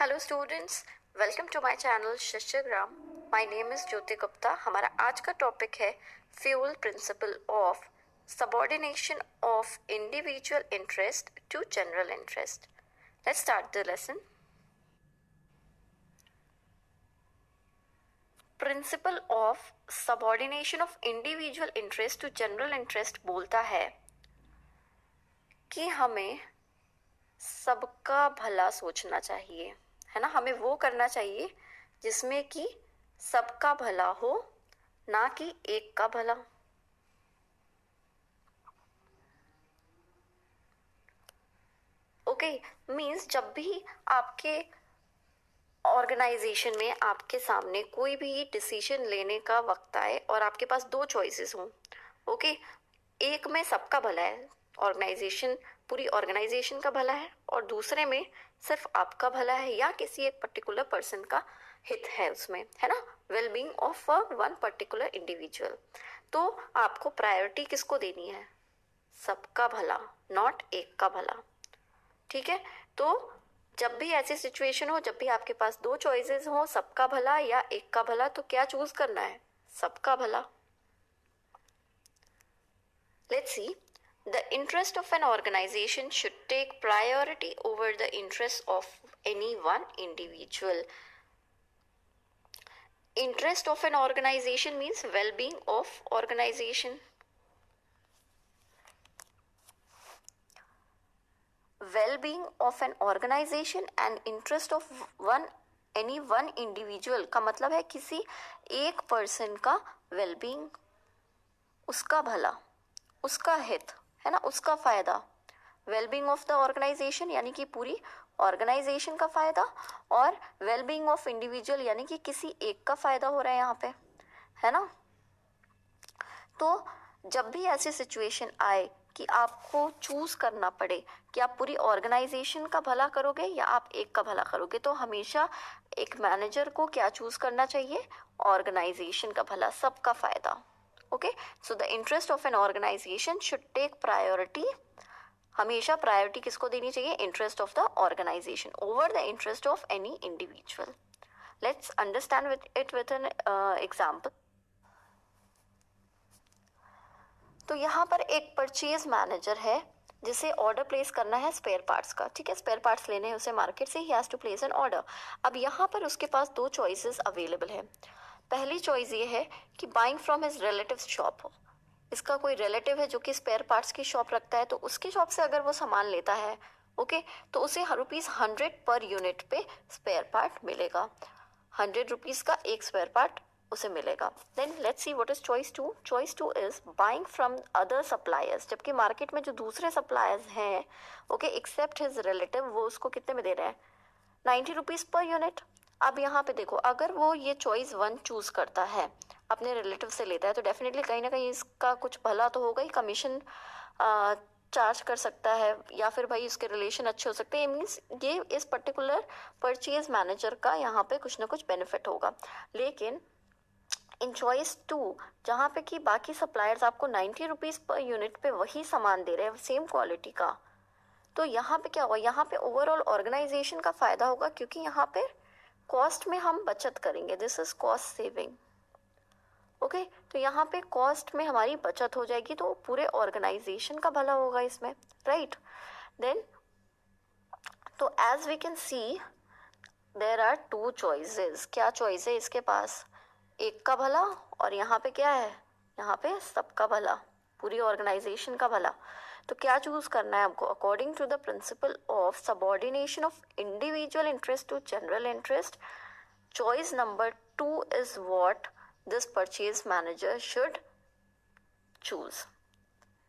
Hello students, welcome to my channel Shishyagram. My name is Jyoti Gupta. हमारा आज का टॉपिक है Fayol principle of subordination of individual interest to general interest. Let's start the lesson. Principle of subordination of individual interest to general interest बोलता है कि हमें सबका भला सोचना चाहिए, है ना। हमें वो करना चाहिए जिसमें कि सबका भला हो, ना कि एक का भला। ओके, मीन्स जब भी आपके ऑर्गेनाइजेशन में आपके सामने कोई भी डिसीजन लेने का वक्त आए और आपके पास दो चॉइसेस हों, ओके, एक में सबका भला है, ऑर्गेनाइजेशन, पूरी ऑर्गेनाइजेशन का भला है, और दूसरे में सिर्फ आपका भला है या किसी एक पर्टिकुलर पर्सन का हित है उसमें, है ना, wellbeing of one particular individual. तो आपको प्रायोरिटी किसको देनी है? सबका भला, नॉट एक का भला। ठीक है। तो जब भी ऐसी सिचुएशन हो, जब भी आपके पास दो चॉइसेस हो, सबका भला या एक का भला, तो क्या चूज करना है? सबका भला। Let's see, the interest of an organization should take priority over the interest of any one individual. Interest of an organization means well-being of organization. Well-being of an organization and interest of any one individual का मतलब है किसी एक person का well-being, उसका भला, उसका हित, है ना, उसका फायदा। वेलबींग ऑफ द ऑर्गेनाइजेशन यानी कि पूरी ऑर्गेनाइजेशन का फायदा, और वेलबींग ऑफ इंडिविजुअल यानी कि किसी एक का फायदा हो रहा है यहाँ पे, है ना। तो जब भी ऐसी सिचुएशन आए कि आपको चूज करना पड़े कि आप पूरी ऑर्गेनाइजेशन का भला करोगे या आप एक का भला करोगे, तो हमेशा एक मैनेजर को क्या चूज करना चाहिए? ऑर्गेनाइजेशन का भला, सबका फायदा। Okay, so the interest of an organisation should take priority. हमेशा प्रायोरिटी किसको देनी चाहिए? Interest of the organisation over the interest of any individual. Let's understand with an example. तो यहाँ पर एक परचेज मैनेजर है जिसे ऑर्डर प्लेस करना है स्पेयर पार्ट्स का। ठीक है, स्पेयर पार्ट्स लेने हैं उसे मार्केट से, he has to place an order. अब यहाँ पर उसके पास दो चॉइसेस अवेलेबल है। पहली चॉइस ये है कि buying from his relative shop हो, इसका कोई रिलेटिव है जो कि स्पेयर पार्ट्स की शॉप रखता है, तो उसकी शॉप से अगर वो सामान लेता है, ओके, तो उसे ₹100 पर यूनिट पे स्पेयर पार्ट मिलेगा। ₹100 का एक स्पेयर पार्ट उसे मिलेगा। Then let's see what is choice two. Choice two is buying from other suppliers, जबकि मार्केट में जो दूसरे सप्लायर्स हैं, ओके, एक्सेप्ट हिज रिलेटिव, वो उसको कितने में दे रहे हैं? ₹90 पर यूनिट। अब यहाँ पे देखो, अगर वो ये चॉइस 1 चूज करता है, अपने रिलेटिव से लेता है, तो डेफिनेटली कहीं ना कहीं इसका कुछ भला तो होगा ही, कमीशन चार्ज कर सकता है, या फिर भाई उसके रिलेशन अच्छे हो सकते हैं। मीन्स ये इस पर्टिकुलर परचेज मैनेजर का यहाँ पे कुछ ना कुछ बेनिफिट होगा। लेकिन इन चॉइस 2, जहाँ पे कि बाकी सप्लायर्स आपको ₹90 पर यूनिट पे वही सामान दे रहे हैं, सेम क्वालिटी का, तो यहाँ पे क्या होगा? यहाँ पे ओवरऑल ऑर्गेनाइजेशन का फायदा होगा, क्योंकि यहाँ पे कॉस्ट में हम बचत करेंगे। This is cost saving. Okay, तो यहाँ पे कॉस्ट में हमारी बचत हो जाएगी, तो पूरे ऑर्गेनाइजेशन का भला होगा इसमें, राइट। देन तो as we can see there are 2 choices. क्या चॉइस है इसके पास? एक का भला, और यहाँ पे क्या है? यहाँ पे सबका भला, पूरी ऑर्गेनाइजेशन का भला। तो क्या चूज करना है आपको? According to the principle of subordination of individual interest to general interest, choice number 2 is what this purchase manager should choose.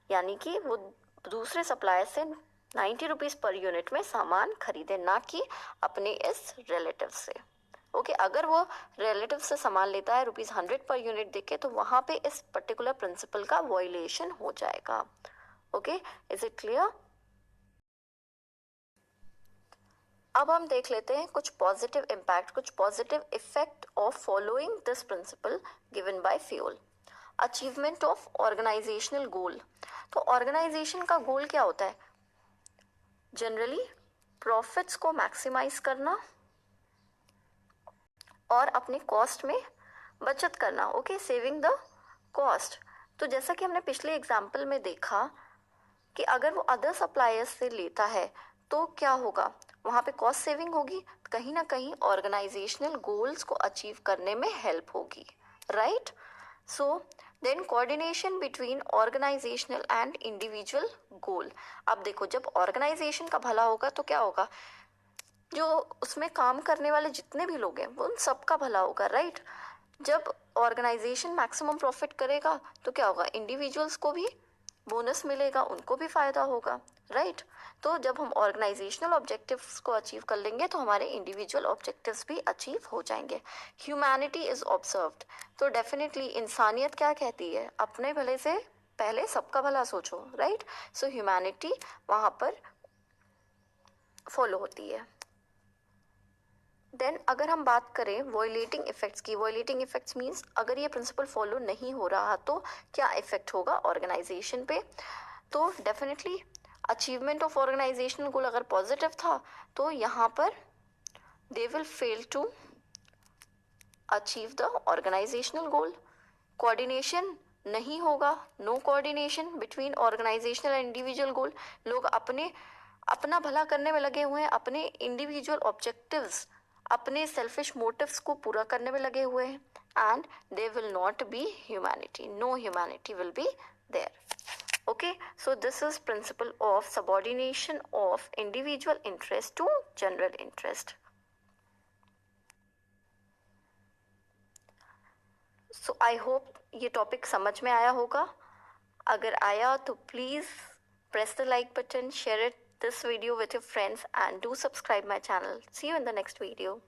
यानी कि वो दूसरे सप्लायर से ₹90 पर यूनिट में सामान खरीदे, ना कि अपने इस रिलेटिव से। ओके, अगर वो रिलेटिव से सामान लेता है ₹100 पर यूनिट देके, तो वहां पे इस पर्टिकुलर प्रिंसिपल का वायलेशन हो जाएगा। Okay, is it clear? अब हम देख लेते हैं कुछ पॉजिटिव इम्पैक्ट, कुछ positive effect of following this principle given by Fayol. Achievement of organisational goal. तो ऑर्गेनाइजेशन का गोल क्या होता है? जनरली प्रॉफिट्स को मैक्सिमाइज करना, और अपनी कॉस्ट में बचत करना, ओके, सेविंग द कॉस्ट। तो जैसा कि हमने पिछले एग्जाम्पल में देखा कि अगर वो अदर सप्लायर्स से लेता है तो क्या होगा, वहाँ पे कॉस्ट सेविंग होगी, कहीं ना कहीं ऑर्गेनाइजेशनल गोल्स को अचीव करने में हेल्प होगी, right. So then coordination between organisational and individual goal. अब देखो, जब ऑर्गेनाइजेशन का भला होगा तो क्या होगा, जो उसमें काम करने वाले जितने भी लोग हैं वो उन सबका भला होगा, राइट। जब ऑर्गेनाइजेशन मैक्सिमम प्रॉफिट करेगा तो क्या होगा, इंडिविजुअल्स को भी बोनस मिलेगा, उनको भी फायदा होगा, राइट। तो जब हम ऑर्गेनाइजेशनल ऑब्जेक्टिव्स को अचीव कर लेंगे तो हमारे इंडिविजुअल ऑब्जेक्टिव्स भी अचीव हो जाएंगे। ह्यूमैनिटी इज ऑब्जर्व्ड, तो डेफिनेटली इंसानियत क्या कहती है, अपने भले से पहले सबका भला सोचो, राइट। सो ह्यूमैनिटी वहाँ पर फॉलो होती है। देन अगर हम बात करें वॉयलेटिंग इफेक्ट्स की, वॉयलेटिंग इफेक्ट्स मीन्स अगर ये प्रिंसिपल फॉलो नहीं हो रहा तो क्या इफेक्ट होगा ऑर्गेनाइजेशन पे। तो definitely achievement of organisational goal अगर पॉजिटिव था तो यहाँ पर they will fail to achieve the organisational goal. Coordination नहीं होगा, no coordination between organisational and individual goal, लोग अपना भला करने में लगे हुए हैं, अपने इंडिविजुअल ऑब्जेक्टिव्स, अपने सेल्फिश मोटिव्स को पूरा करने में लगे हुए हैं, and they will not be humanity, no humanity will be there. Okay, so this is principle of subordination of individual interest to general interest. So I hope ये topic समझ में आया होगा। अगर आया तो please press the like button, share this video with your friends and do subscribe my channel. See you in the next video.